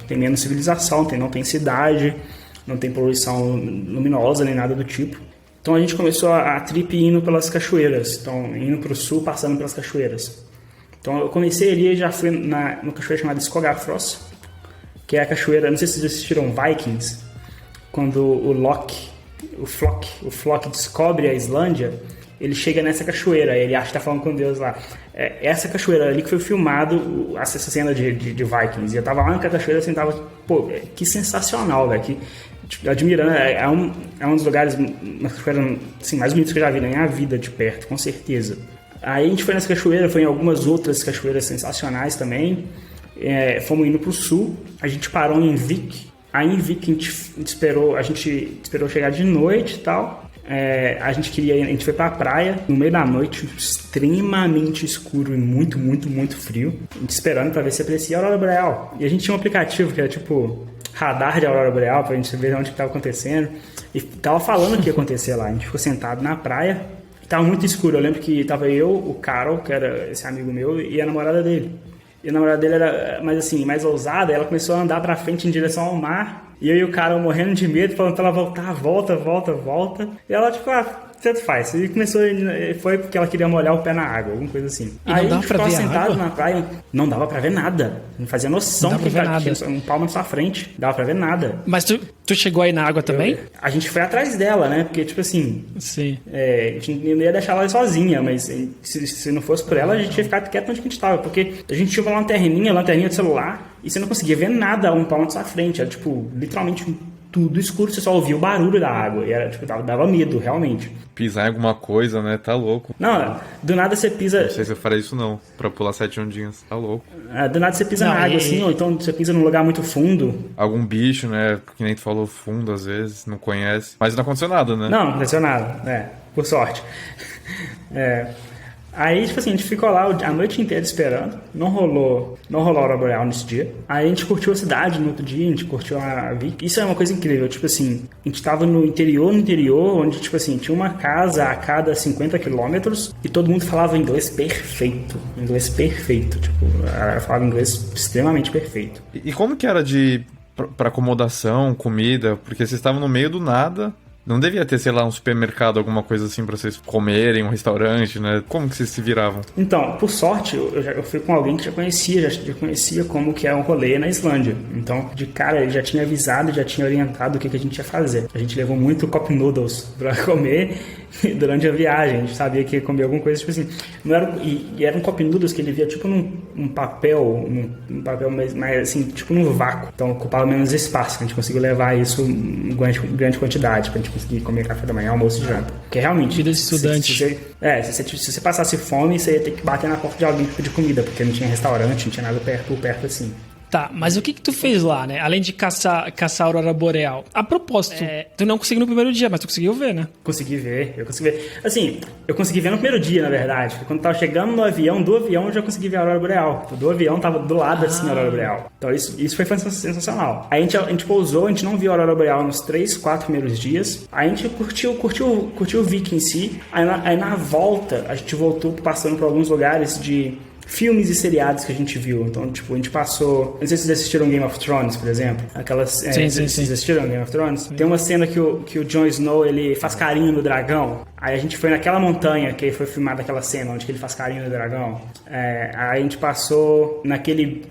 tem menos civilização, não tem cidade, não tem poluição luminosa nem nada do tipo. Então, a gente começou a trip indo pelas cachoeiras, então indo para o sul, passando pelas cachoeiras. Então eu comecei ali e já fui numa cachoeira chamada Skogafrost, que é a cachoeira, não sei se vocês assistiram Vikings, quando o Flock descobre a Islândia, ele chega nessa cachoeira, ele acha que tá falando com Deus lá. Essa cachoeira ali que foi filmado essa cena de Vikings, e eu tava lá na cachoeira assim, que sensacional, velho, que admirando, é um dos lugares, uma cachoeira assim, mais bonitos que eu já vi na minha vida de perto, com certeza. Aí a gente foi nessa cachoeira, foi em algumas outras cachoeiras sensacionais também. Fomos indo pro sul, a gente parou em Vik. Aí em Vik a gente esperou chegar de noite e tal. A gente foi pra praia no meio da noite, extremamente escuro e muito, muito, muito frio. A gente esperando pra ver se aparecia a aurora boreal. E a gente tinha um aplicativo que era tipo radar de aurora boreal pra gente ver onde que tava acontecendo. E tava falando o que ia acontecer lá. A gente ficou sentado na praia. Tava muito escuro, eu lembro que tava eu, o Carol, que era esse amigo meu, e a namorada dele. E a namorada dele era mais ousada, ela começou a andar pra frente em direção ao mar. E eu e o Carol morrendo de medo, falando pra ela voltar, volta. E ela, tipo, tanto faz. E começou, foi porque ela queria molhar o pé na água, alguma coisa assim. E aí não dava a gente pra ficava ver a sentado água? na praia, não dava pra ver nada. Não fazia noção Não dava pra ver nada. tinha um palmo na sua frente. Dava pra ver nada. Mas tu chegou aí na água também? A gente foi atrás dela, né? Porque, tipo assim, Sim. a gente não ia deixar ela sozinha, mas se não fosse por ela, a gente ia ficar quieto onde a gente tava. Porque a gente tinha uma lanterninha de celular, e você não conseguia ver nada a um palmo na sua frente. Era, tipo, literalmente tudo escuro, você só ouvia o barulho da água. E era, tipo, dava medo, realmente. Pisar em alguma coisa, né? Tá louco. Não, do nada você pisa. Não sei se eu faria isso não, pra pular 7 ondinhas. Tá louco. Do nada você pisa Não, na água assim, ou então você pisa num lugar muito fundo. Algum bicho, né? Que nem tu falou, fundo às vezes, não conhece. Mas não aconteceu nada, né? Não aconteceu nada, por sorte. Aí, tipo assim, a gente ficou lá a noite inteira esperando. Não rolou a aurora boreal nesse dia. Aí a gente curtiu a cidade no outro dia, a gente curtiu a Vic. Isso é uma coisa incrível, tipo assim, a gente tava no interior, onde, tipo assim, tinha uma casa a cada 50 quilômetros e todo mundo falava inglês perfeito. Tipo, ela falava inglês extremamente perfeito. E como que era pra acomodação, comida? Porque vocês estavam no meio do nada. Não devia ter, sei lá, um supermercado, alguma coisa assim pra vocês comerem, um restaurante, né? Como que vocês se viravam? Então, por sorte, eu fui com alguém que já conhecia como que é um rolê na Islândia. Então, de cara, ele já tinha avisado, já tinha orientado o que a gente ia fazer. A gente levou muito cup noodles pra comer durante a viagem. A gente sabia que ia comer alguma coisa, tipo assim. Não era, e era um cup noodles que ele via tipo num papel, mais assim, tipo num vácuo. Então, ocupava menos espaço. A gente conseguiu levar isso em grande quantidade pra gente conseguir comer café da manhã, almoço e janta. Porque realmente... Vida de estudante. Se você passasse fome, você ia ter que bater na porta de alguém pra pedir comida, porque não tinha restaurante, não tinha nada perto assim. Tá, mas o que tu fez lá, né? Além de caçar a aurora boreal. A propósito, tu não conseguiu no primeiro dia, mas tu conseguiu ver, né? Eu consegui ver. Assim, eu consegui ver no primeiro dia, na verdade. Quando tava chegando do avião eu já consegui ver a aurora boreal. Do avião tava do lado assim a aurora boreal. Então isso foi sensacional. Aí a gente pousou, a gente não viu a aurora boreal nos 3, 4 primeiros dias. Aí a gente curtiu o Viking em si. Aí na volta, a gente voltou passando por alguns lugares de filmes e seriados que a gente viu. Então, tipo, a gente passou... Não sei se vocês assistiram Game of Thrones, por exemplo. Sim. Vocês assistiram Game of Thrones? Sim. Tem uma cena que o Jon Snow, ele faz carinho no dragão. Aí a gente foi naquela montanha que foi filmada aquela cena, onde ele faz carinho no dragão. Aí a gente passou naquele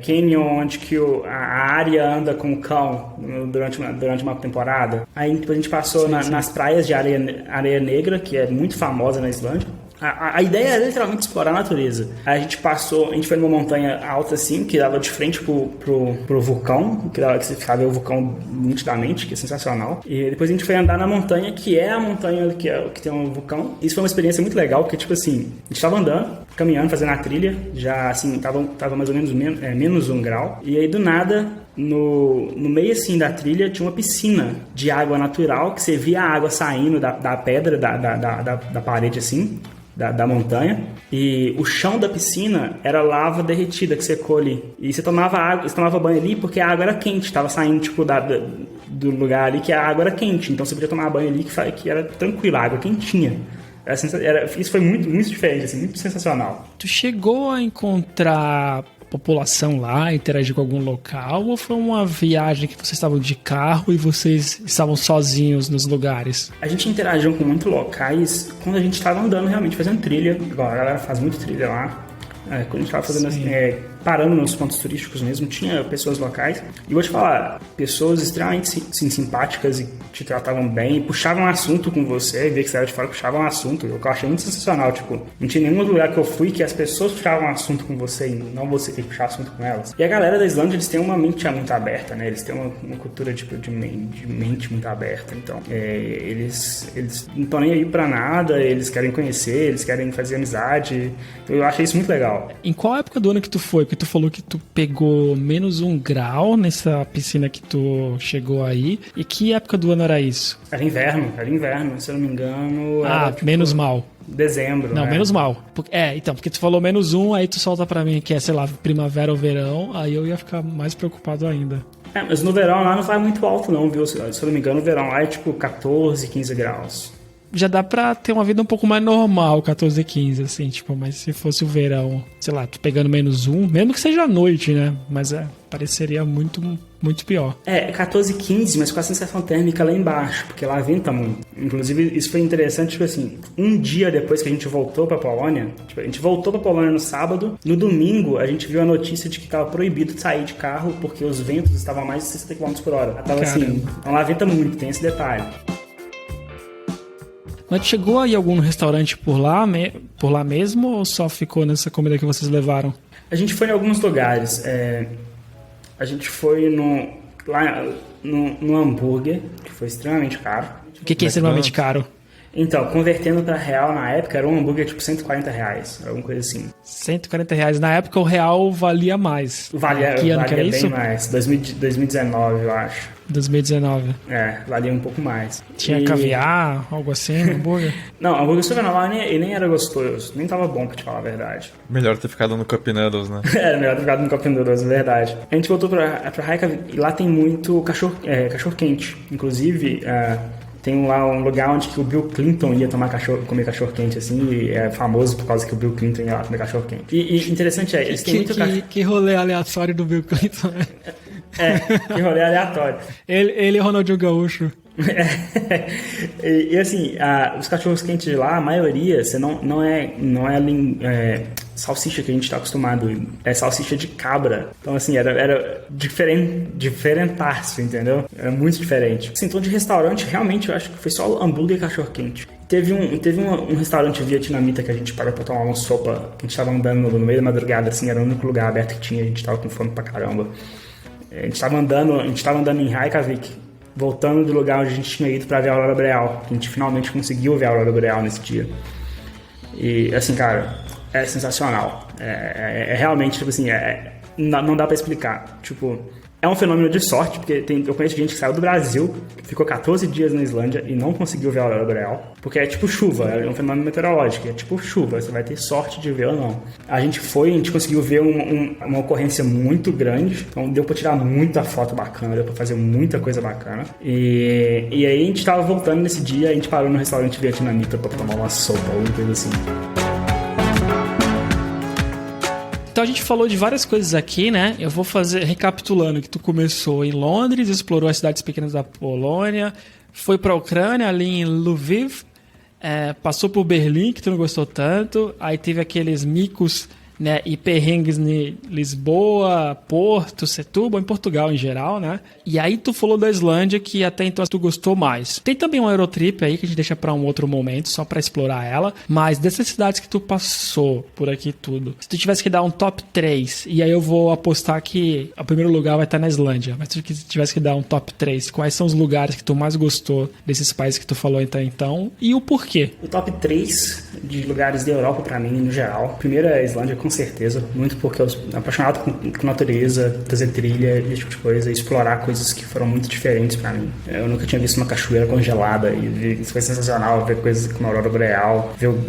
canyon onde que a Arya anda com o cão durante uma temporada. Aí depois a gente passou nas praias de areia negra, que é muito famosa na Islândia. A ideia era literalmente explorar a natureza. Aí a gente foi numa montanha alta assim, que dava de frente pro vulcão, que você ficava o vulcão nitidamente, que é sensacional. E depois a gente foi andar na montanha, que é a montanha que tem um vulcão. Isso foi uma experiência muito legal, porque tipo assim, a gente tava andando, caminhando, fazendo a trilha, já assim, tava mais ou menos menos 1 grau. E aí do nada, no meio assim da trilha, tinha uma piscina de água natural, que você via a água saindo da pedra, da parede assim, da montanha, e o chão da piscina era lava derretida que secou ali. E você tomava banho ali porque a água era quente, estava saindo tipo do lugar ali que a água era quente, então você podia tomar banho ali que era tranquilo, a água quentinha. Isso foi muito, muito diferente, assim, muito sensacional. Tu chegou a encontrar população lá, interagir com algum local, ou foi uma viagem que vocês estavam de carro e vocês estavam sozinhos nos lugares? A gente interagiu com muitos locais quando a gente estava andando, realmente fazendo trilha, igual a galera faz muito trilha lá. Quando a gente estava fazendo parando nos pontos turísticos mesmo, tinha pessoas locais. E vou te falar, pessoas extremamente simpáticas e te tratavam bem, puxavam assunto com você, ver que você era de fora, puxavam assunto. Eu achei muito sensacional, tipo, não tinha nenhum lugar que eu fui que as pessoas puxavam assunto com você e não você ter que puxar assunto com elas. E a galera da Islândia, eles têm uma mente muito aberta, né? Eles têm uma cultura tipo, de mente muito aberta. Então, eles não estão nem aí pra nada, eles querem conhecer, eles querem fazer amizade. Então, eu achei isso muito legal. Em qual época do ano que tu foi? Porque tu falou que tu pegou menos 1 grau nessa piscina que tu chegou aí. E que época do ano era isso? Era inverno, se eu não me engano. Era, tipo, menos mal. Dezembro. Não, menos mal. Porque tu falou -1, aí tu solta pra mim que é, sei lá, primavera ou verão, aí eu ia ficar mais preocupado ainda. Mas no verão lá não vai muito alto não, viu? Se eu não me engano, o verão lá é tipo 14, 15 graus. já dá pra ter uma vida um pouco mais normal, 14 e 15, assim, tipo, mas se fosse o verão, sei lá, tu pegando -1, mesmo que seja à noite, né? Mas pareceria muito, muito pior. 14 e 15, mas com a sensação térmica lá embaixo, porque lá venta muito. Inclusive, isso foi interessante, tipo assim, um dia depois que a gente voltou pra Polônia, tipo, a gente voltou pra Polônia no sábado, no domingo a gente viu a notícia de que tava proibido de sair de carro porque os ventos estavam a mais de 60 km por hora. Tava assim, então lá venta muito, tem esse detalhe. Mas chegou aí algum restaurante por lá mesmo ou só ficou nessa comida que vocês levaram? A gente foi em alguns lugares. A gente foi no hambúrguer, que foi extremamente caro. O que é extremamente caro? Então, convertendo para real na época, era um hambúrguer tipo R$140, alguma coisa assim. R$140. Na época o real valia mais. Valia que era bem isso? mais. 2019, eu acho. 2019. Valia um pouco mais. Tinha caviar, algo assim no hambúrguer? Não, o hambúrguer super normal e nem era gostoso. Nem tava bom, pra te falar a verdade. Melhor ter ficado no Cup Noodles, né? Era melhor ter ficado no Cup Noodles, é verdade. A gente voltou pra Reykjavik e lá tem muito cachorro quente. Inclusive, tem lá um lugar onde que o Bill Clinton ia comer cachorro quente, assim, e é famoso por causa que o Bill Clinton ia lá comer cachorro quente. E interessante eles têm muito cachorro. Que rolê aleatório do Bill Clinton, né? Que rolê aleatório. Ele e Ronaldinho Gaúcho. E assim, os cachorros quentes de lá, a maioria, você não é salsicha que a gente está acostumado, é salsicha de cabra. Então assim, era diferentaço, entendeu? Era muito diferente. Assim, então de restaurante, realmente eu acho que foi só hambúrguer e cachorro quente. Teve um restaurante vietnamita que a gente parou pra tomar uma sopa, que a gente tava andando no meio da madrugada, assim, era o único lugar aberto que tinha, a gente tava com fome pra caramba. A gente tava andando em Reykjavik, voltando do lugar onde a gente tinha ido pra ver a Aurora Boreal. A gente finalmente conseguiu ver a Aurora Boreal nesse dia. E, assim, cara, é sensacional. É realmente, tipo assim, não dá pra explicar. Tipo, é um fenômeno de sorte, porque eu conheço gente que saiu do Brasil, ficou 14 dias na Islândia e não conseguiu ver a Aurora Boreal, porque é tipo chuva, é um fenômeno meteorológico, é tipo chuva, você vai ter sorte de ver ou não. A gente conseguiu ver uma ocorrência muito grande, então deu pra tirar muita foto bacana, deu pra fazer muita coisa bacana. E aí a gente tava voltando nesse dia, a gente parou no restaurante vietnamita pra tomar uma sopa, alguma coisa assim. Então a gente falou de várias coisas aqui, né? Eu vou recapitulando, que tu começou em Londres, explorou as cidades pequenas da Polônia, foi pra Ucrânia, ali em Lviv, passou por Berlim, que tu não gostou tanto, aí teve aqueles micos, né, e perrengues em Lisboa, Porto, Setúbal, em Portugal em geral, né? E aí tu falou da Islândia, que até então tu gostou mais. Tem também uma Eurotrip aí, que a gente deixa pra um outro momento, só pra explorar ela. Mas dessas cidades que tu passou por aqui tudo, se tu tivesse que dar um top 3, e aí eu vou apostar que o primeiro lugar vai estar na Islândia, mas se tu tivesse que dar um top 3, quais são os lugares que tu mais gostou desses países que tu falou até então, e o porquê? O top 3 de lugares da Europa pra mim, no geral. Primeiro é a Islândia, com certeza, muito porque eu sou apaixonado com natureza, fazer trilha, esse tipo de coisa, explorar coisas que foram muito diferentes pra mim. Eu nunca tinha visto uma cachoeira congelada e isso foi sensacional, ver coisas como a Aurora Boreal, ver o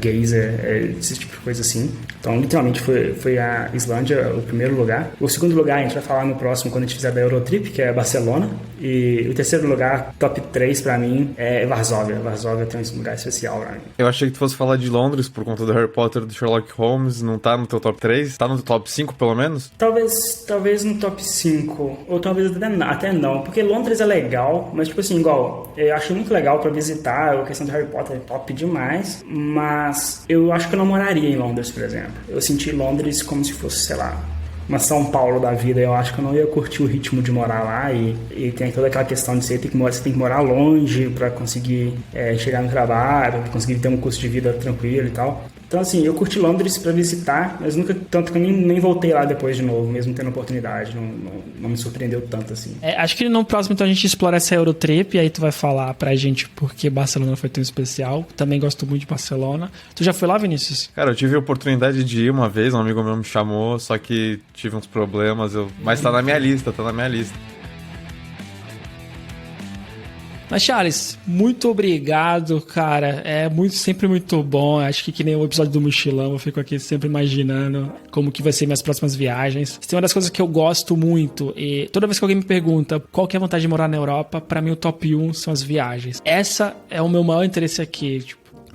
geyser, esse tipo de coisa assim. Então, literalmente, foi a Islândia o primeiro lugar. O segundo lugar a gente vai falar no próximo, quando a gente fizer da Eurotrip, que é Barcelona. E o terceiro lugar, top 3 pra mim, é Varsóvia. Varsóvia tem um lugar especial pra mim. Eu achei que tu fosse falar de Londres por conta do Harry Potter e do Sherlock Holmes. Não tá no teu top 3? Tá no top 5, pelo menos? Talvez no top 5. Ou talvez até não. Porque Londres é legal, mas tipo assim, igual, eu acho muito legal pra visitar. A questão do Harry Potter é top demais. Mas eu acho que eu não moraria em Londres, por exemplo. Eu senti Londres como se fosse, sei lá, uma São Paulo da vida. Eu acho que eu não ia curtir o ritmo de morar lá e tem toda aquela questão de você tem que morar longe para conseguir chegar no trabalho, pra conseguir ter um custo de vida tranquilo e tal. Então assim, eu curti Londres para visitar, mas nunca, tanto que eu nem voltei lá depois de novo, mesmo tendo oportunidade, não me surpreendeu tanto assim. Acho que no próximo então a gente explora essa Eurotrip e aí tu vai falar pra gente por que Barcelona foi tão especial. Também gosto muito de Barcelona. Tu já foi lá, Vinícius? Cara, eu tive a oportunidade de ir uma vez, um amigo meu me chamou, só que tive uns problemas, mas tá na minha lista, Mas, Charles, muito obrigado, cara. Sempre muito bom. Acho que nem o episódio do mochilão, eu fico aqui sempre imaginando como que vai ser minhas próximas viagens. Tem uma das coisas que eu gosto muito, e toda vez que alguém me pergunta qual que é a vantagem de morar na Europa, pra mim o top 1 são as viagens. Essa é o meu maior interesse aqui,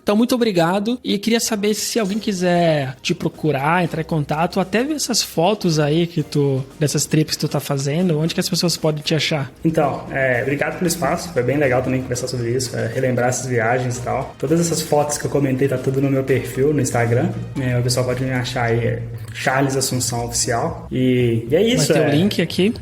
Então, muito obrigado. E queria saber se alguém quiser te procurar, entrar em contato, até ver essas fotos aí dessas trips que tu tá fazendo, onde que as pessoas podem te achar? Então, obrigado pelo espaço. Foi bem legal também conversar sobre isso, relembrar essas viagens e tal. Todas essas fotos que eu comentei tá tudo no meu perfil no Instagram. O pessoal pode me achar aí, Charles Assunção Oficial. E é isso. Vai ter o link aqui?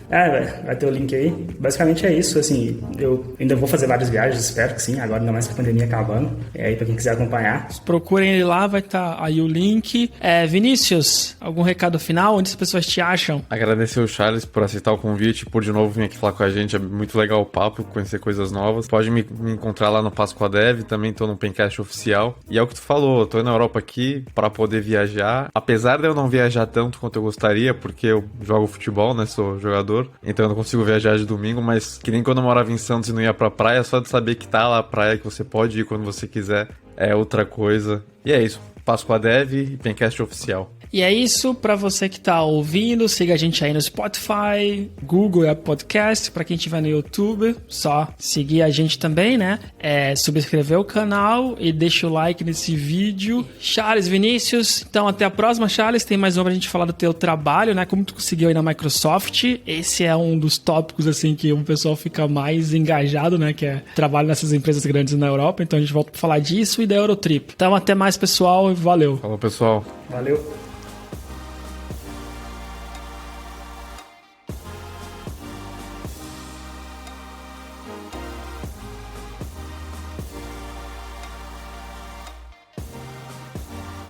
Vai ter o link aí. Basicamente é isso, assim, eu ainda vou fazer várias viagens, espero que sim, agora ainda mais com a pandemia acabando. Aí pra quem quiser acompanhar. Procurem ele lá, vai estar aí o link. Vinícius, algum recado final? Onde as pessoas te acham? Agradecer o Charles por aceitar o convite, por de novo vir aqui falar com a gente. É muito legal o papo, conhecer coisas novas. Pode me encontrar lá no Páscoa Dev, também tô no Pencast Oficial. E é o que tu falou, eu tô na Europa aqui para poder viajar. Apesar de eu não viajar tanto quanto eu gostaria, porque eu jogo futebol, né, sou jogador, então eu não consigo viajar de domingo, mas que nem quando eu morava em Santos e não ia pra praia, só de saber que tá lá a praia, que você pode ir quando você quiser, é outra coisa. E é isso. Páscoa Dev e Pencast Oficial. E é isso, para você que tá ouvindo, siga a gente aí no Spotify, Google e Apple Podcast, para quem estiver no YouTube, só seguir a gente também, né? Subscrever o canal e deixa o like nesse vídeo. Charles, Vinícius, então até a próxima, Charles, tem mais uma pra gente falar do teu trabalho, né? Como tu conseguiu aí na Microsoft, esse é um dos tópicos, assim, que o pessoal fica mais engajado, né? Que é trabalho nessas empresas grandes na Europa, então a gente volta pra falar disso e da Eurotrip. Então até mais, pessoal, e valeu. Falou, pessoal. Valeu.